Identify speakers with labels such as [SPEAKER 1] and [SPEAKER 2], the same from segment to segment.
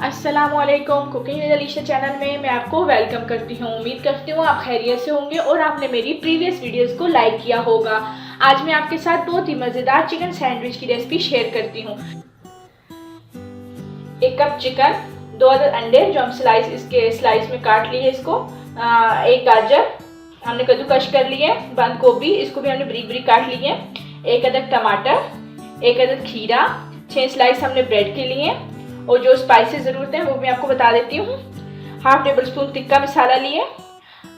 [SPEAKER 1] अस्सलामुअलैकुम। Cooking with Alisha channel में मैं आपको वेलकम करती हूँ। उम्मीद करती हूँ आप खैरियत से होंगे और आपने मेरी प्रीवियस वीडियोस को लाइक किया होगा। आज मैं आपके साथ बहुत ही मज़ेदार चिकन सैंडविच की रेसिपी शेयर करती हूँ। 1 कप चिकन, 2 अदद अंडे जो हम स्लाइस में काट लिए इसको, 1 गाजर हमने कद्दूकश कर लिए, बंद गोभी इसको भी हमने बारीक बारीक काट लिए, 1 अदद टमाटर, 1 अदद खीरा, 6 स्लाइस हमने ब्रेड के लिए और जो स्पाइसेस ज़रूरत है वो मैं आपको बता देती हूँ। 1/2 टेबल स्पून तिक्का मसाला लिए,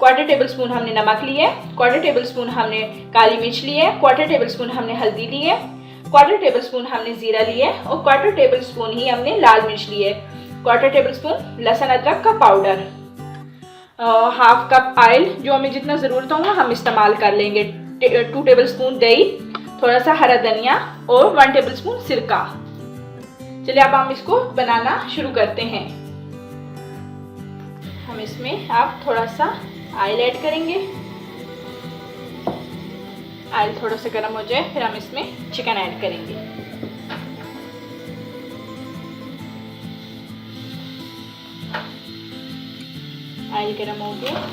[SPEAKER 1] 1/4 टेबल स्पून हमने नमक लिए, 1/4 टेबल स्पून हमने काली मिर्च लिए, 1/4 टेबल स्पून हमने हल्दी लिए, 1/4 टेबल स्पून हमने ज़ीरा लिए और 1/4 टेबल स्पून ही हमने लाल मिर्च लिए, 1/4 टेबल स्पून लहसुन अदरक का पाउडर, 1/2 कप ऑयल जो हमें जितना ज़रूरत होगा हम इस्तेमाल कर लेंगे, 2 टेबल स्पून दही, थोड़ा सा हरा धनिया और 1 टेबल स्पून सिरका। चलिए अब हम इसको बनाना शुरू करते हैं। हम इसमें आप थोड़ा सा ऑयल ऐड करेंगे। ऑयल थोड़ा सा गर्म हो जाए फिर हम इसमें चिकन ऐड करेंगे। ऑयल गर्म हो गया,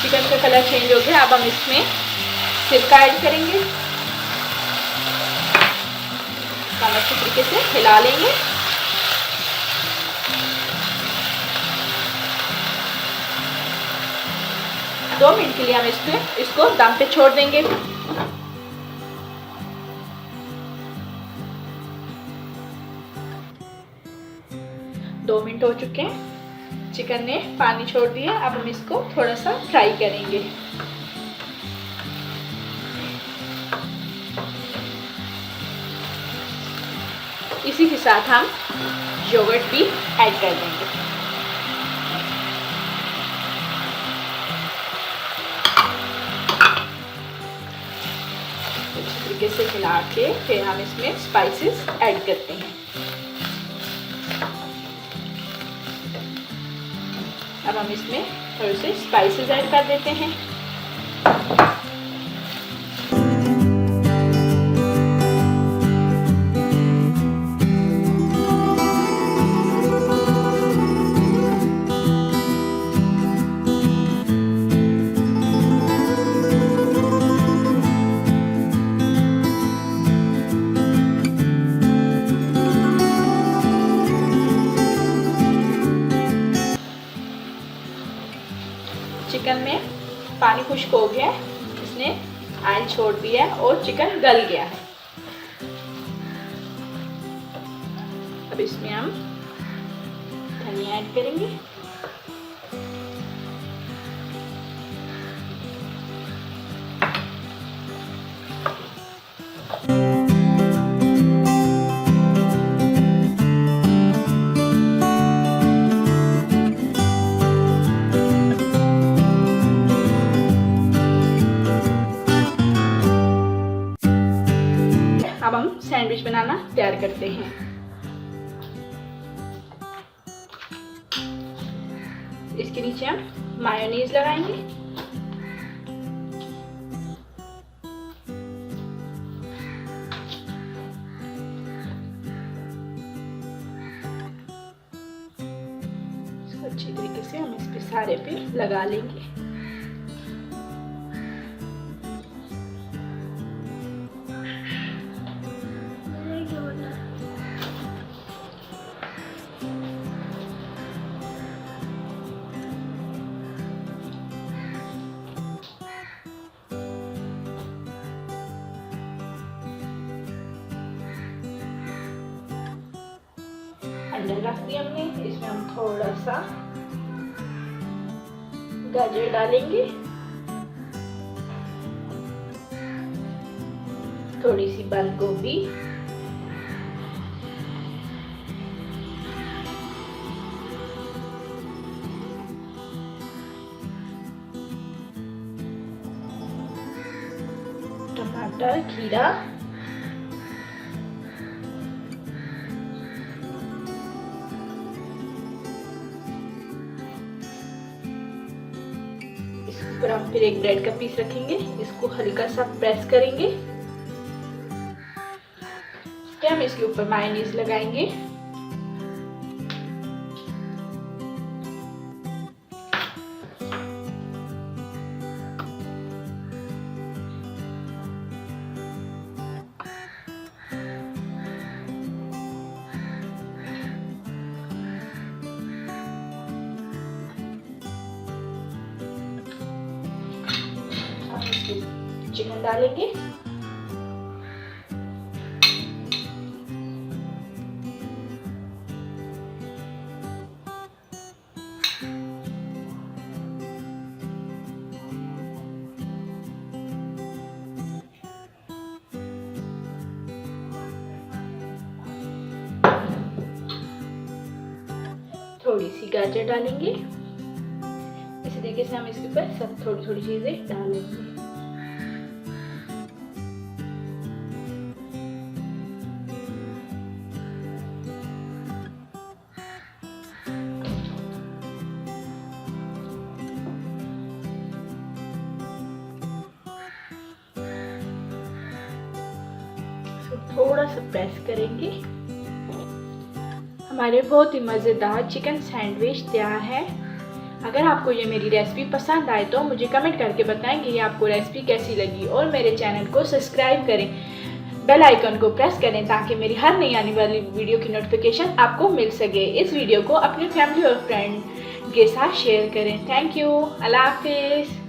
[SPEAKER 1] चिकन का कलर चेंज हो गया। अब हम इसमें सिरका ऐड करेंगे, हम अच्छे तरीके से हिला लेंगे। दो मिनट के लिए हम इसको दम पे छोड़ देंगे। दो मिनट हो चुके हैं, चिकन ने पानी छोड़ दिया। अब हम इसको थोड़ा सा फ्राई करेंगे। इसी के साथ हम योगर्ट भी ऐड कर देंगे। अच्छी तरीके से मिला के फिर हम इसमें स्पाइसेस ऐड करते हैं। अब हम इसमें थोड़े से स्पाइसेस ऐड कर देते हैं। चिकन में पानी खुश्क हो गया है, इसने ऑयल छोड़ दिया है और चिकन गल गया है। अब इसमें हम धनिया ऐड करेंगे। अब हम सैंडविच बनाना तैयार करते हैं। इसके नीचे हम मायोनीज लगाएंगे। इसको अच्छी तरीके से हम इस पे सारे पे लगा लेंगे। अंडा रख दिया हमने, इसमें हम थोड़ा सा गाजर डालेंगे। थोड़ी सी बंद गोभी, टमाटर, खीरा, इसके ऊपर हम फिर एक ब्रेड का पीस रखेंगे, इसको हल्का सा प्रेस करेंगे, फिर हम इसके ऊपर मायोनीज लगाएंगे। चिकन डालेंगे, थोड़ी सी गाजर डालेंगे। इसी तरीके से हम इसके ऊपर सब थोड़ी थोड़ी चीजें डालेंगे। थोड़ा सा प्रेस करेंगे। हमारे बहुत ही मज़ेदार चिकन सैंडविच तैयार है। अगर आपको ये मेरी रेसिपी पसंद आए तो मुझे कमेंट करके बताएं कि ये आपको रेसिपी कैसी लगी, और मेरे चैनल को सब्सक्राइब करें, बेल आइकन को प्रेस करें ताकि मेरी हर नई आने वाली वीडियो की नोटिफिकेशन आपको मिल सके। इस वीडियो को अपनी फैमिली और फ्रेंड के साथ शेयर करें। Thank you. अल्लाह हाफिज़।